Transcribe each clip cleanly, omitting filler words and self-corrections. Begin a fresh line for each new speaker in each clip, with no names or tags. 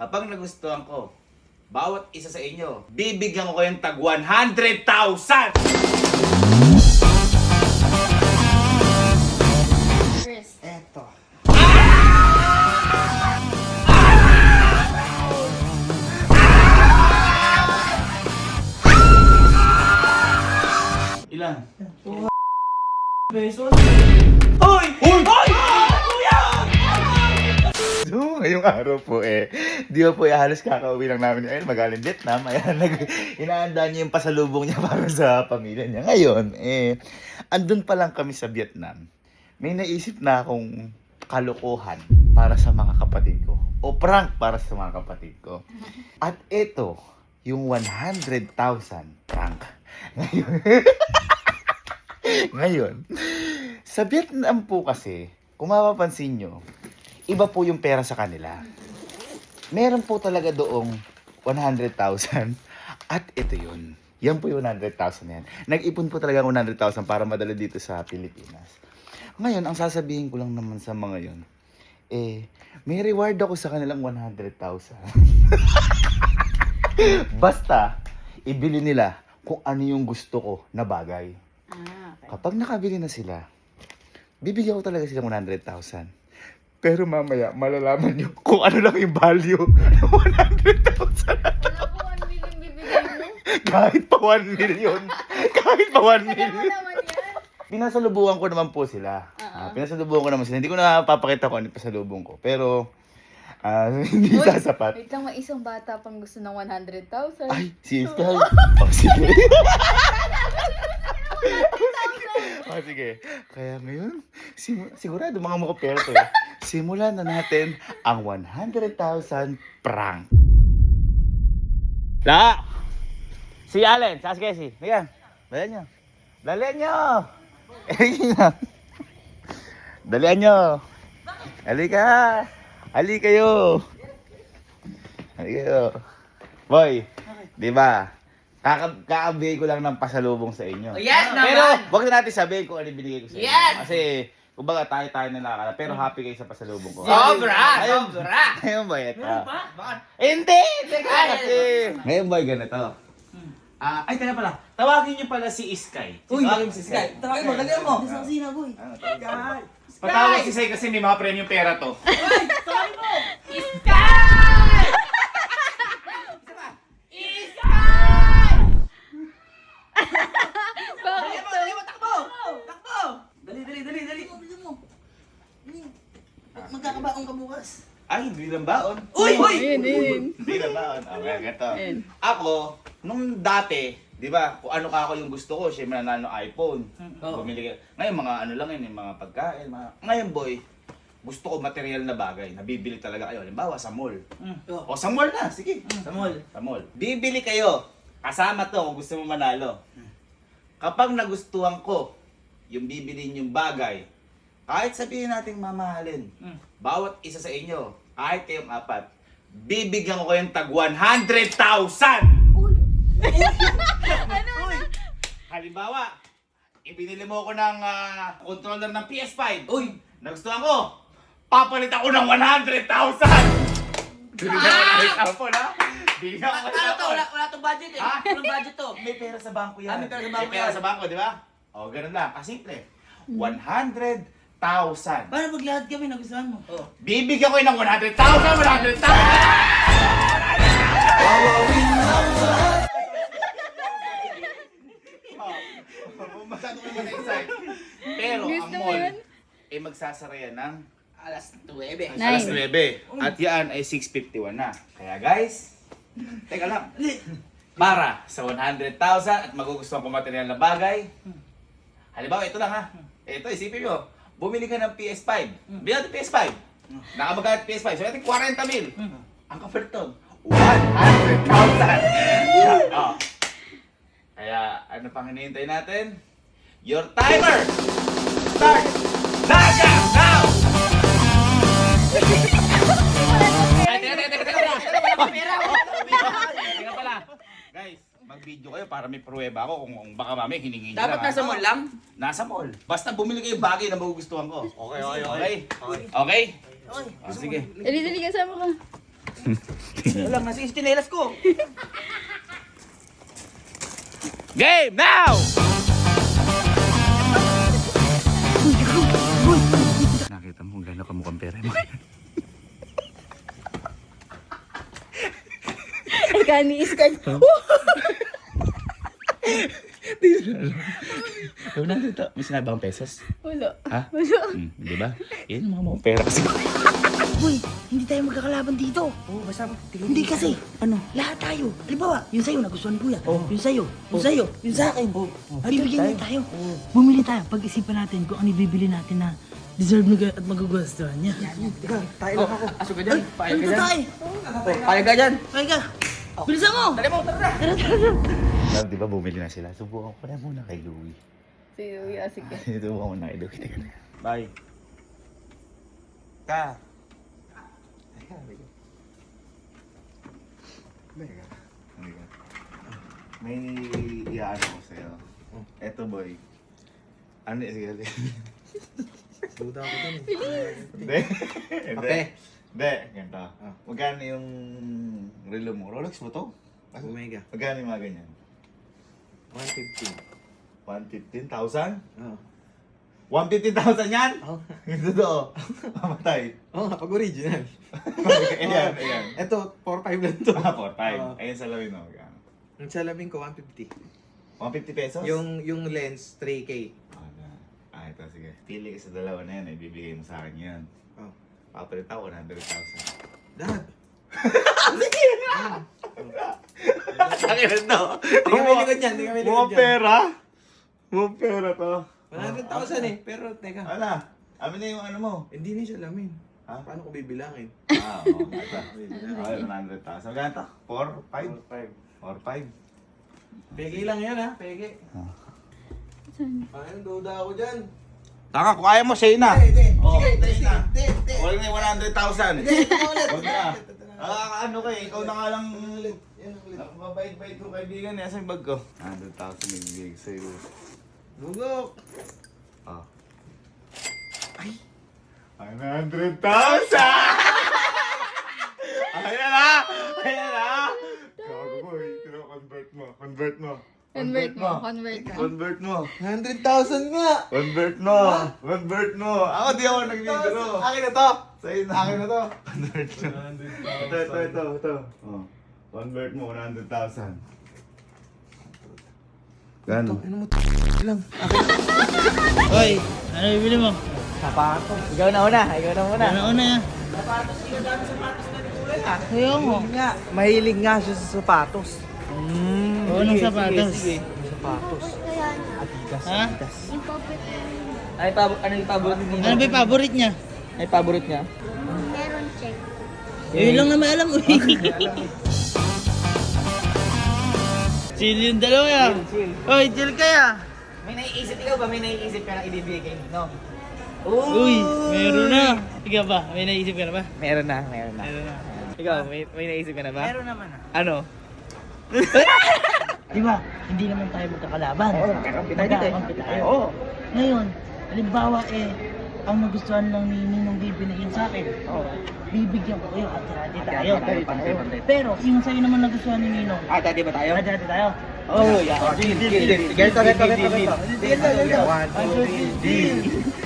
Kapag nagustuhan ko, bawat isa sa inyo, bibigyan ko kayong tag 100,000!
Chris.
Eto.
Ilan?
Pesos?
Hoy! Hoy! Hoy! Kuya!
So, ngayong araw po di ba po halos kakauwi lang namin ayun, magaling Vietnam. Ayan, inaanda niya yung pasalubong niya para sa pamilya niya. Ngayon, andun pa lang kami sa Vietnam. May naisip na akong kalokohan para sa mga kapatid ko. O prank para sa mga kapatid ko. At ito, yung 100,000 prank. Ngayon, sa Vietnam po kasi, kung mapapansin nyo, iba po yung pera sa kanila. Meron po talaga doong 100,000 at ito yun. Yan po yung 100,000 yan. Nag-ipon po talaga ng 100,000 para madala dito sa Pilipinas. Ngayon, ang sasabihin ko lang naman sa mga yun, may reward ako sa kanilang 100,000. Basta, ibili nila kung ano yung gusto ko na bagay.
Okay.
Kapag nakabili na sila, bibigyan ko talaga silang 100,000. Pero mamaya, malalaman nyo kung ano lang yung value ng 100,000.
Wala po 1 million bibigay mo.
Kahit pa 1 million. Kahit pa 1
Kaya mo
million.
naman yan.
Pinasalubuhan ko naman po sila. Pinasalubuhan ko naman sila. Hindi ko na papakita ko ano yung pasalubong ko. Pero, hindi
Uy,
sasapat.
Wait lang, may isang bata pang gusto ng 100,000.
Ay, si Sky. Oh, sige. Oh, sige. Kaya ngayon, sigurado mga mukha pera to. Simulan na natin ang 100,000 prank. La! Si Allen, sa Casey. Ayan. Dalian nyo. Dalian nyo! Dalian nyo. Halika. Halika kayo. Halika kayo. Boy, di ba? Kakabigay ko lang ng pasalubong sa inyo.
Yes naman!
Pero, wag na natin sabihin kung ano yung binigay ko sa inyo.
Yes!
Kasi, kumbaga tayo na nakakala. Pero happy kayo sa pasalubong ko.
Sobra!
Ngayon,
Sobra!
ngayon ba ito?
Meron pa? Bakit?
Hindi! Teka
Ay,
kasi. Ngayon ba ganito?
Ay, teka pala. Tawagin niyo pala si Sky.
Uy!
Tawagin mo si Sky.
Tawagin mo, dalihan mo!
Gusto ko sina, boy.
Patawag si Sky kasi may mga premium pera to.
Uy! Tawagin mo!
Bakit to?
Dali mo! Takbo! Takbo! Dali! Dali mo! Magkakabaong ka bukas.
Ay, hindi lang baon.
Uy! Uy!
Ayun.
Hindi lang baon. Okay, ganito.
Ayun.
Ako, nung dati, di ba, kung ano ka ako yung gusto ko, siya mananalo iPhone.
Oo.
Bumili ka. Ngayon, mga ano lang yun, yung mga pagkain. Ngayon, boy, gusto ko material na bagay. Nabibili talaga kayo. Halimbawa, sa mall.
Oh.
O, sa mall na. Sige.
Sa mall.
Sa mall. Bibili kayo. Kasama to kung gusto mo manalo. Kapag nagustuhan ko yung bibilin yung bagay, kahit sabihin nating mamahalin, bawat isa sa inyo, kahit kayong apat, bibigyan ko kayong tag 100,000! Halimbawa, ibinili mo ako ng controller ng PS5.
Uy!
Nagustuhan ko, papalit ako ng 100,000! Binigyan ko ng example, ha? Binigyan ko ng
Ano to?
example.
Wala tong budget eh.
Ha?
Walang budget to.
May pera sa bangko yan.
May pera sa bangko
May pera
yan.
sa bangko, di ba? O, ganun lang. Kasimple. 100,000.
Paano pag lahat kami nagustuhan mo? Oh.
Bibigyan ko yun ng 100,000! 100,000! Masyado ko naman na-excite. Pero
Gusto
ang
mo
mall,
yun?
magsasara yan ng
Alas 9.
alas 9. At yan ay 6:51 na. Kaya guys, teka lang. Para sa 100,000 at magugustuhan ko material na bagay. Halimbawa, ito lang ha. Ito, isipin mo. Bumili ka ng PS5. Bili natin PS5. Nakamagana PS5. So, natin 40 mil. Ang kaperton, 100,000. Oh. Kaya, ano pang hinihintay natin? Your timer! Start! Now! Ay, teka pala. Guys, mag-video kayo para may pruweba ako kung baka mami hiningi nyo
Dapat
lang,
nasa
ha?
mall lang?
Nasa mall. Basta bumili kayo bagay na magugustuhan ko. Okay? Okay? Okay? Okay? Oh, sige.
Dali, kasama ka.
Wala, nasa yung chinelas ko.
Game now! Nakita mo kung gano'n kamukhang pera mo.
Kaniis ka.
May sinabi akong pesos?
Wala.
Ha?
Wala.
Di ba? Yan yung mga mukhang pera kasi.
Boy, hindi tayo magkakalaban dito. Oo, basta hindi kasi. Ano? Lahat tayo. Halimbawa, yung sa'yo nagustuhan ko yan. Yung sa'yo, yung sa'yo, yung sa akin. Bibigyan tayo. Bumili tayo. Pag-isipan natin kung ano ibibili natin na deserve na at magugustuhan niya. Teka, tayo lang ako.
Aso ka dyan? Payag ka dyan?
Payag ka dyan? Payag ka. Bilisan mo!
Dali mo, tara!
Love, di ba bumili na sila? Subukan ko na muna kay Louie.
Si Uy, sige.
Subukan ko na kay Louie. Teka na.
Bye. Ka.
May iaano ko sa'yo. Eto boy. Ano sige.
Duda ako dyan.
Hindi.
Okay.
Hindi. Ganito. Magkano yung relo mo? Rolex mo to?
Omega.
Magkano yung mga ganyan?
150.
115,000?
Oo.
115,000 yan?
Oo.
Ito to. Mamatay.
Oo nga, pag original.
Ayan, ayan.
Ito, 4-5 lang to.
4-5. Ayun sa lawin mo. Magkano?
Ang salamin ko, 150.
150 pesos?
Yung lens, 3K.
Ito, sige. Pili ka sa dalawa na yan, ibibigay mo sa akin yan.
Oh.
Papalit ako, 100,000.
Dad!
Ang ina to.
Hindi kami likod yan, hindi kami likod
Mga
yan.
pera. Mga pera to.
100,000 eh, pero teka.
Ano? Amin na yung ano mo.
Hindi na yung salamin.
Ha?
Paano ko bibilangin?
Oo. Ito. Okay, 100,000. Magkano to? 4, 5? 4, 5.
Peke lang yan ha, peke. Ayun, duda ako dyan.
Taka, kung ayaw mo, sa'yo na.
Oh,
Sige,
sige na.
hindi.
Huwag na yung 100,000. Huwag na. Ano ka eh, ikaw na nga lang
Yan ulit.
mabait-bait ko kaibigan eh. Asa yung bag ko? 100,000 yung big sa'yo.
Bugok!
Oh. Ay! 100,000! Ayan na! Ayan na! Gago mo eh. Convert mo. Convert mo.
Convert mo. Convert mo.
Convert mo.
100,000 nga!
Convert mo. Convert mo. Ako di ako nagbibiro.
Akin na to!
Sa'yo na.
Akin na to!
Convert mo. Ito. Oh. Convert mo. 100,000. Gano?
Ano mo lang?
Hoy, ano bibili mo?
Sapatos. Ikaw na una.
Ano una?
Sapatos, hindi na dami sapatos na kulay ah.
Ayaw mo.
Mahilig nga siya sa sapatos.
Oo, ng sapatos.
Sige. Sapatos.
Ha?
Ano yung paborito mo?
Ano ba yung favorite niya?
Ay, paborito niya?
Meron check.
Yun lang naman alam mo eh. Chill yung dalawa yan.
Chill.
Hoy, chill kaya.
May naiisip ikaw ba? May naiisip ka na ibibigay no?
Uy, meron na. Ikaw ba? May naisip ka na ba?
Meron na.
Meron na.
Ikaw, may naisip ka na ba?
Meron naman ah.
Ano?
Di ba? Hindi naman tayo magkakalaban.
Oo, magkakampi tayo dito eh.
Magkakampi tayo.
Oo.
Ngayon, halimbawa ang nagustuhan lang ni Ninong bibilihin sa akin.
Oo.
Bibigyan ko kayo at hati tayo.
Pantay.
Pero yung sa'yo naman nagustuhan ni Ninong,
Dati ba tayo?
hati tayo.
Oh, yeah. Ganito.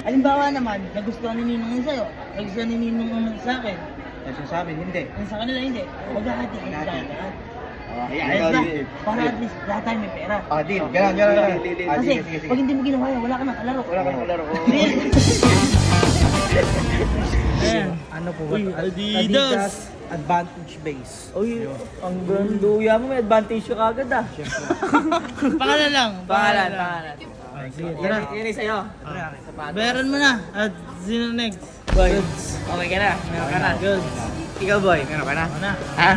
Halimbawa naman, nagustuhan ni Ninong yung sa'yo, nagustuhan ni Ninong yung sa akin.
Kasi sa amin, hindi.
Yung sa kanila hindi. Maghahati tayo lahat.
Ayan,
Ayos na. Para at least lahat tayo may pera.
Deal. Ganun.
Kasi pag hindi mo ginawa yan, wala ka nang kalaro.
Wala ka nang kalaro.
Deal. Ayan.
Ano po
Uy, Adidas.
Advantage Base. Uy, ang branduya mo, may advantage ka agad ah.
Pangalan lang.
Pangalan.
Sige, tara.
Yan yung sa'yo.
Bayaran mo na. At sino next?
Boy. Okay ka na. Meron ka na.
Good.
Ikaw boy, meron ka na.
Ako na.
Ha?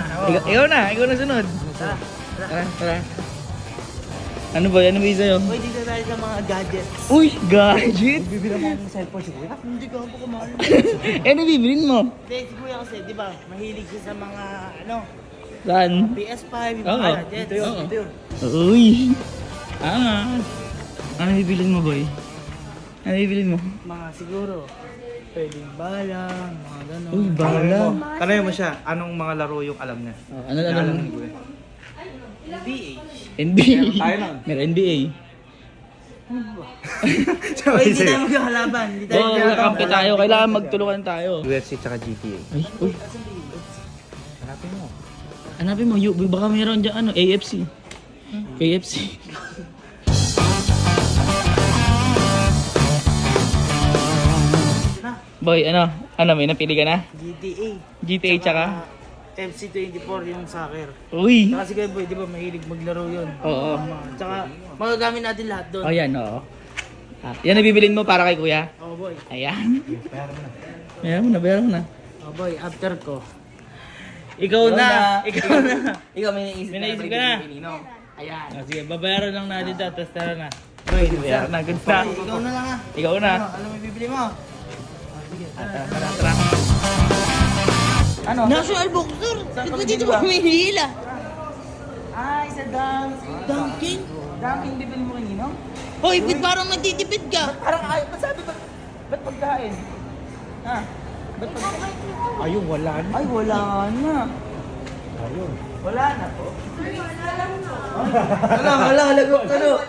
Ikaw na sunod. Tara.
Ano ba? Ano ba yung sa'yo?
Uy, dito tayo sa mga gadgets.
Uy, gadget!
Bibili mo ng cellphone si Kuya? Hindi ka po kumahal.
Ano bibilin mo?
Hindi, si Kuya kasi, di ba, mahilig siya sa mga,
Saan?
PS5, yung
Oo.
mga gadgets.
Oo.
Dito yun.
Uy! Angas! Ano bibilin mo, boy?
Ano bibili mo?
Mga siguro, pwedeng balang, mga gano'n.
Uy, bala.
Tanongin mo siya, anong mga laro yung alam niya?
Ano alam mo?
NBA.
NBA.
Tayo nun.
Meron NBA.
Uy, hindi tayo magkakalaban. Hindi tayo
Oo, kakampi tayo. Kailangan magtulungan tayo.
UFC tsaka GTA.
Ay, uy. Hanapin mo, baka meron dyan, AFC. KFC. Boy, may napili ka na?
GTA.
GTA tsaka?
FC24 yung soccer.
Uy!
Tsaka si Kuya Boy, di ba mahilig maglaro yun?
Oo.
Tsaka magagamit natin lahat doon.
Oh, yan, oo. Yan ang bibilin mo para kay kuya?
Oh boy.
Ayan. Meron mo na.
Oh boy, after ko. Ikaw na.
Ikaw may naisip
ka na.
Ayan. Sige, babayaran lang natin ito, tapos tara na. Boy, bayaran na. Good na.
Ikaw na lang ah.
Ikaw na.
Ano may bibili mo?
Tara. Ano?
National boxer. Di ba dito humihila? Ay, sa Dunkin.
Daming bibili mo kanino?
Hoy, ba't parang nagtitipid ka?
Parang ayaw. Ba't sabi ba? Ba't pagkain? Ha? Ba't pagkain?
Ayun, wala na.
Ay, wala na. Wala na po.
Lagot ka no.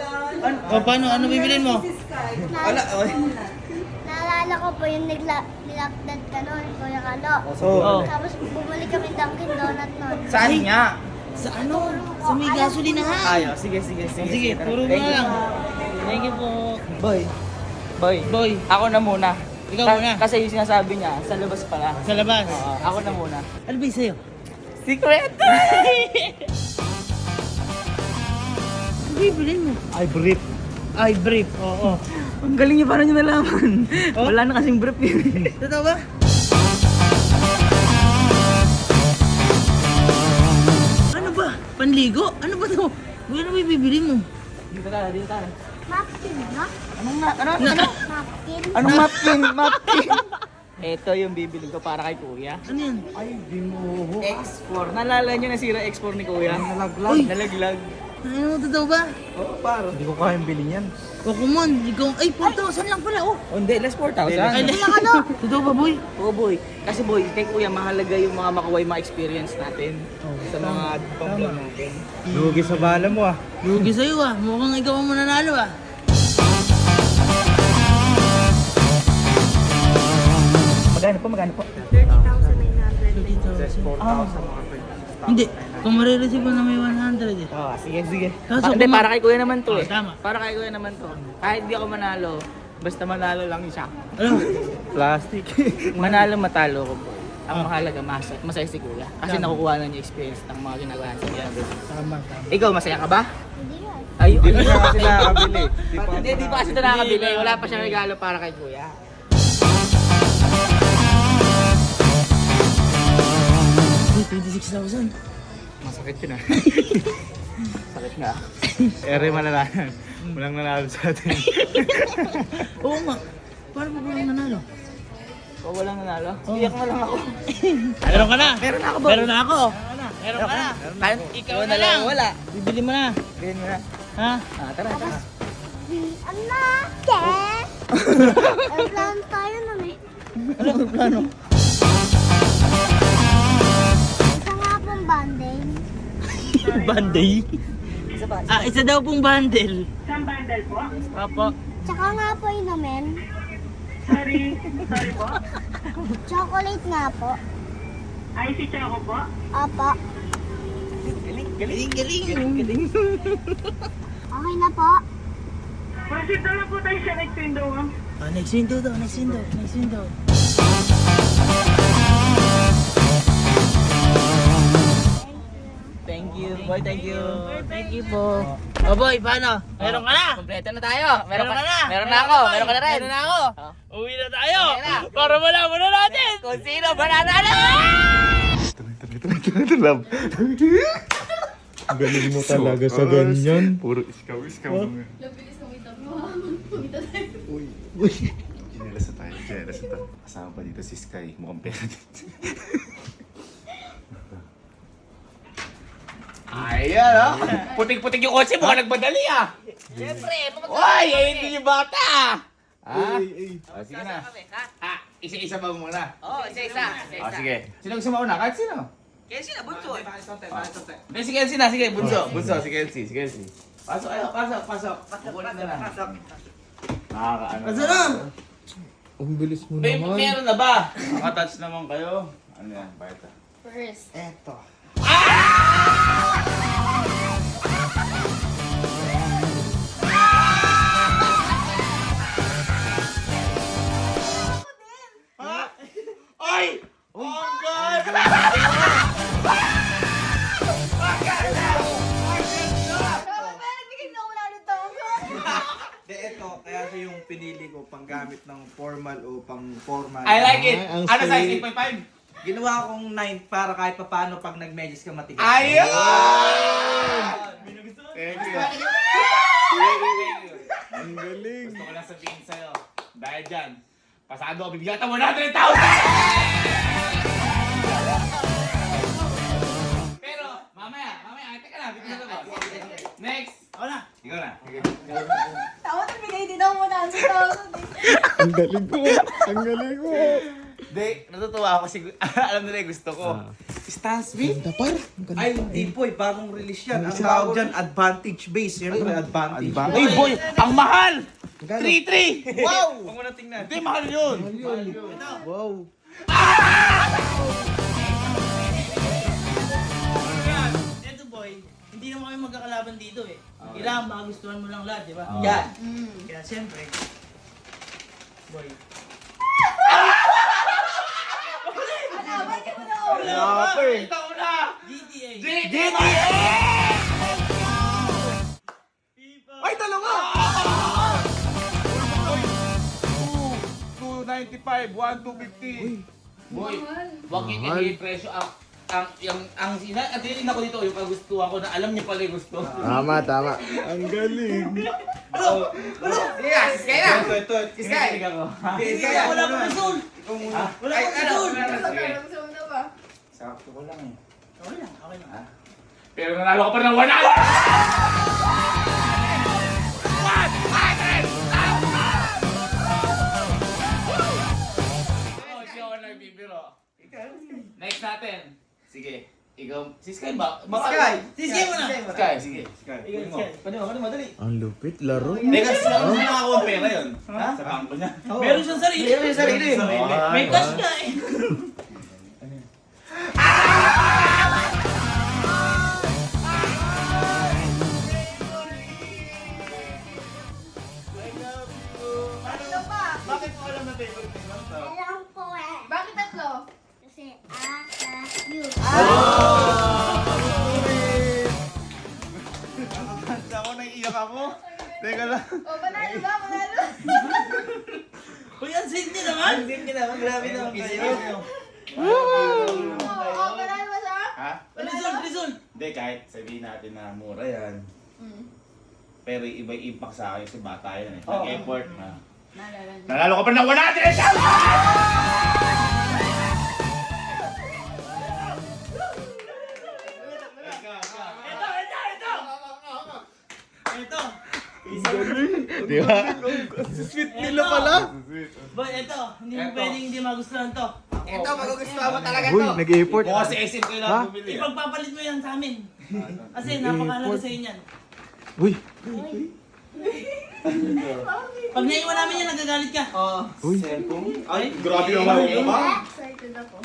O, paano? Ano bibilin mo?
Naalala ko po yung nilakdad ka noon, Kuya Kalo.
Oo.
Tapos bumalik kami Dunkin Donut noon.
Saan nga?
Sa ano? Sa may gasolinahan.
Ayo, sige.
Sige, puro mo
Thank you.
lang. Thank you po.
Boy, ako na muna.
Ikaw muna.
Kasi yung sinasabi niya, sa labas pala.
Sa labas.
Ako na muna.
Ano ba yung sa'yo?
Secret!
Ano bibilin mo?
Ay, brief.
Ay, brief. Oo.
Ang galing niya, paano niyo nalaman? Wala na kasing brief yun.
Totoo ba? Ano ba? Panligo? Ano ba to? Ano ba bibili mo?
Dito tayo.
Napkin, no?
Ano?
Napkin.
Anong mapkin? Ito yung bibili ko para kay kuya.
Ano yan?
X4. Nalala niyo nasira X4 ni kuya?
Uy!
Nalaglag.
Ano, totoo ba?
Oo, paro. Hindi ko kayang bilhin yan.
O, come on. Ikaw, ay, 4,000 lang pala, oh.
Oh, hindi, less 4,000.
Ay, totoo ba, boy?
Oo, boy. Kasi boy, kay kuya, mahalaga yung mga makuha yung mga experience natin sa mga pang-vlog natin.
Lugi sa bala mo ah.
Lugi sa'yo, ah. Mukhang ikaw ang mananalo, ah.
Magkano po?
30,900.
Hindi. Kung marireceive mo na may 100, eh.
Oh, sige.
Kaso
Hindi,
kung-
para kay kuya naman to eh.
Tama.
Para kay kuya naman to. Kahit di ako manalo, basta manalo lang siya.
Ano?
Plastic.
Manalo, matalo ko po. Ang mahalaga, masaya si kuya. Kasi nakukuha na niya experience ng mga ginagawa niya.
Tama.
Ikaw, masaya ka ba?
Hindi yan.
Ay,
Hindi pa siya kasi nakakabili.
Hindi pa kasi ito nakakabili. Wala pa siyang regalo para kay kuya.
Uy, 26,000.
Masakit yun ah.
Sakit nga.
Ere malalanan. Walang nanalo sa atin.
Oo nga. Paano mo walang nanalo?
O walang nanalo? Iyak na lang ako.
Meron ka na.
Meron na ako ba?
Meron na ako. Meron ka na.
Kahit
Ikaw na lang.
Wala.
Bibili mo na.
Bilhin mo na.
Ha?
Tara.
Anak! Ang plan tayo nun eh.
Ano ang plano?
Isa nga pong banding.
Banday? Isa daw pong bundle.
Isang bundle po?
Opo.
Tsaka nga po inumin.
Sorry po?
Chocolate nga po.
Icy choco po?
Opo.
Galing.
Okay na po.
Proceed na lang po tayo sa next window.
Next window daw.
Thank you. Boy, thank you.
Thank you po. Oh boy, paano? Meron ka na?
Kompleto na tayo.
Meron ka na?
Meron na ako. Meron ka na rin.
Meron na ako. Uwi na tayo.
Okay na.
Para malaman na natin.
Kung sino ba nanalo?
Love.
Ang galing mo talaga sa ganyan.
Puro iskaw mo.
Uy.
Chinelas na tayo. Kasama pa dito si Sky. Mukhang pera dito.
Ayan oh. Puting-puting yung kotse, mukhang nagmadali ah.
Siyempre,
Uy, hindi yung bata. Ha? O, sige na. Isa-isa ba muna?
Oo, isa-isa.
O, sige. Sino gusto mauna? Kahit sino.
Kaya sila, bunso eh.
Hindi, si Kelsey na. Sige, bunso. Bunso, si Kelsey. Si Kelsey. Pasok, ayo. Pasok. Ulit ka na. Nakakaano.
Pasok na!
Ang bilis mo
May
naman.
meron na ba? Nakatouch naman kayo. Ano yan? Bakit?
First.
Eto.
Ay! Oh, God!
De, eto, kaya ito yung pinili ko pang gamit ng formal o pang formal.
I like it.
Ay, ang
Ano size?
sweet.
8.5?
Ginawa kong 9 para kahit papaano pag nag-medyas ka matigas.
Ayun! Thank you. Thank you.
Ang galing.
Gusto ko lang sabihin sa'yo. Dahil dyan, pasado ako, bibigyan ka 100,000! Pero, mamaya, teka na, bibigyan ka ba? Next! Ako na! Ikaw na.
Ang galing ko. Ang galing ko.
Hindi, natutuwa ako kasi alam nila yung gusto ko. Stan Smith?
Ganda par. Ang ganda.
Ay, hindi po eh. Bagong release yan. Ang tawag dyan, Advantage Base. Yan po, Advantage.
Ay boy, ang mahal! 3-3!
Wow! Huwag mo na tingnan.
Hindi, mahal yun!
Wow.
Ito boy, hindi naman kami magkakalaban dito eh. Kailangan magustuhan mo lang lahat, di ba? Yan. Kaya siyempre, boy.
Ito na!
GTA.
GTA! Ay, dalawa! 295, 1,250. Boy, wag yung kasi presyo ang tinitin ako dito yung kagustuhan ko na alam niyo pala yung gusto.
Tama, tama. Ang galing.
Sige, kiskay na! Ito. Kiskay!
Kaya wala pa result. Wala pa result.
Sakto ko lang eh.
Okay lang.
Pero nanalo ka pa ng 100! Hindi ako nagbibiro. Next natin. Sige. Ikaw, si Sky ba?
Sisgay mo na.
Sky, sige.
Pwede mo, madali.
Ang lupit, laro.
Teka, saan nakakuha ang pera yun? Ha? Sa bangko niya?
Meron siyang sarili. Meron siyang sarili. May cash ka eh.
Alam ko eh.
Bakit tatlo?
Kasi you.
Ako naiiyak ako. Teka lang.
O, panalo ba? Panalo?
Uy, ang sweet niya naman.
Grabe naman kayo.
O, panalo ba siya?
Ha?
Result.
Hindi, kahit sabihin natin na mura yan. Pero iba yung impact sa akin sa bata yan eh. Nag-effort na. Nanalo ka pa ng 100!
Ito.
Di ba? Sweet nila pala.
Boy, ito. Hindi mo pwedeng hindi magustuhan to.
Ito, magugustuhan mo talaga
Uy, nag-effort.
Bukas si SM ko lang bumili.
Ipagpapalit mo yan sa amin. Kasi napakalaga sa inyo yan.
Uy.
Pag naiwan namin yan, nagagalit ka.
Uy.
Ay, grabe naman ito ba?
Excited ako.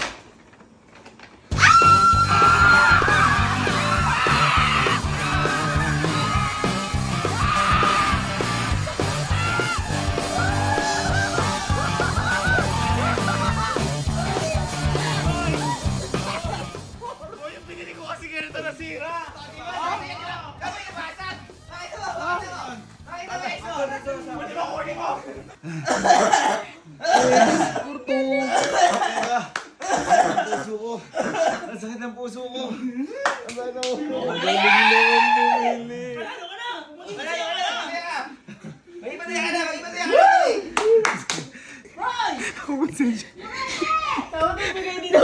Pinili ko kasi ganito nasira.
Puso ko. Ang sakit ng puso ko.
Ang galing naman bumili.
Panalo ka na! Panalo ka na!
Mag-ipataya ka na! Mag-ipataya ka na!
Tawag na bigay dito.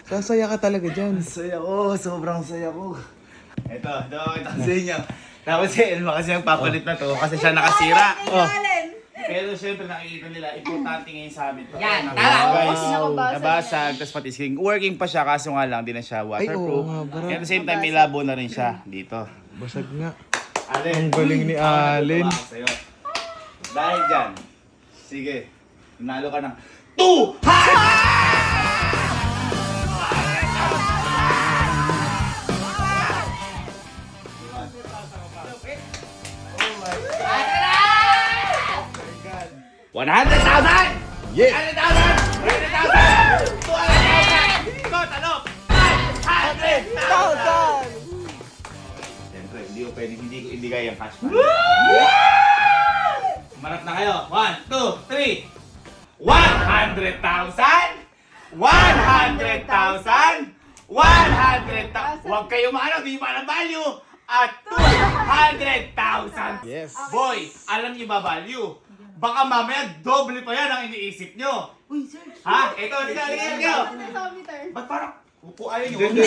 Sasaya ka talaga dyan.
Saya ko. Sobrang saya ko.
Ito sa inyo. Tapos si Elma kasi nagpapalit na to kasi siya nakasira.
Tingnan.
Pero syempre nakikita nila, importante ngayon sa amin.
Yan,
Guys,
Nabasag
nabasag, tapos pati working pa siya, kaso nga lang, di na siya waterproof.
oo nga, bro.
And at the same time, may labo na rin siya dito.
Basag nga.
Alin,
Ang galing ni Alin.
Sa'yo. Dahil dyan, sige, nanalo ka ng 100,000!
Yes!
100,000! 100,000! 200,000! Ikaw, talop! 100,000! Siyempre, hindi ko pwede, hindi kaya yung cash money. Marap na kayo. 1, 2, 3. 100,000! 100,000! 100,000! Huwag kayo maano, di ba ng value? At 200,000!
Yes.
Boy, alam niyo ba value? Baka mamaya doble pa yan ang iniisip nyo.
Uy, sir.
Ha? Ito, tingnan. Ba't parang kung ayaw nyo?
Hindi.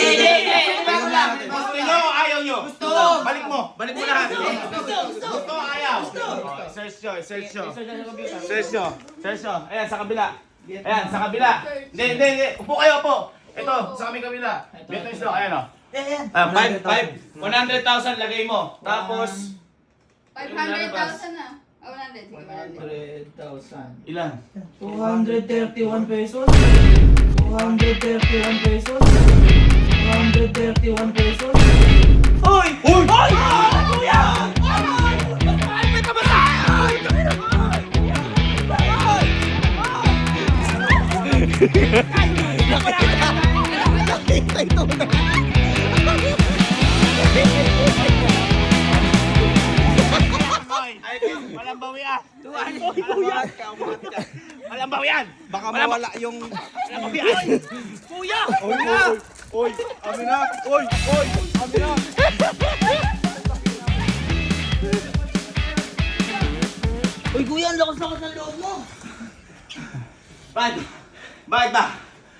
Bago lang.
Gusto nyo o ayaw nyo?
Gusto.
Balik mo lahat.
Gusto.
Gusto o ayaw? Oh, search nyo. Ayan, sa kabila. Hindi. Upo kayo, upo. Ito, sa kaming kabila. Dito yung stock, ayan o. 100,000 lagay mo. Tapos,
500,000 na. Oh, 100. Sige, 100.
100,000.
ilan?
231 pesos. 231 pesos. 231 pesos. Uy! Uy! Uy! Kuya!
Walang bawian. Walang bawian.
Baka mawala yung...
Walang bawian.
Kuya!
Oy, oy, oy, amin na. Oy, amin na.
Uy, kuya, ang lakas-lakas ng loob mo.
Bakit ba?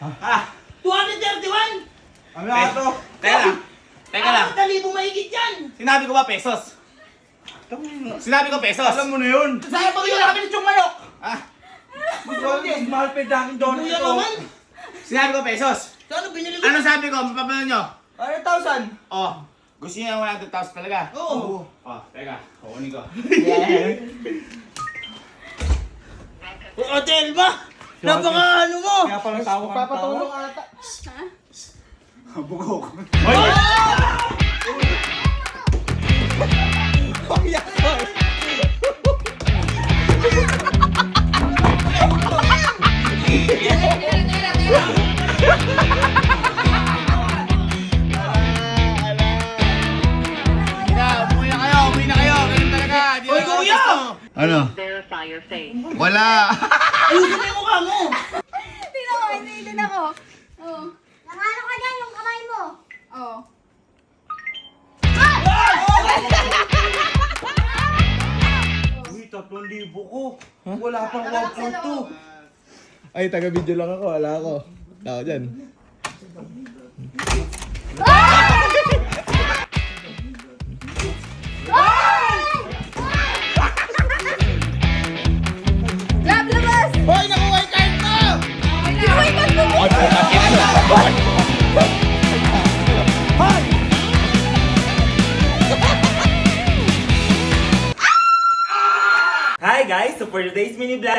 Ha?
231!
Amin na to.
Teka lang.
4,000 mahigit yan!
Sinabi ko ba pesos? Sinabi ko pesos.
Alam mo na yun.
Sayang pa kayo nakapin yung manok!
Ah,
Mahal pa yung Dunkin' Donuts
Kuya
ito.
naman!
sinabi ko pesos.
Kano binili ko?
Ano sabi ko? Mapapanood nyo?
100,000!
Oh, gusto niyo yung 100,000 talaga?
Oo!
Oh, teka. Kukunin ko.
Hotel ba? Napaka ano mo!
Kaya pala tawag ka ng tawag.
Ha?
Bugok. Umuwi na kayo. Ganun talaga. Di
Hoy,
na-
kuya!
Ano?
Verify your face.
Wala.
Ayusin mo yung mukha mo!
Tingnan ko, iniilin ako. Oo.
Nakano ka dyan yung kamay mo?
Oo.
Uy, 3,000 ko. Wala pang
Nakalak sa
1,2.
loob.
Ay, taga-video lang ako. Wala ako. Tao dyan.
Lab, labas!
Hoy, nakuha yung card mo!
Uy, ba't mo?
Hi guys! So for today's mini vlog,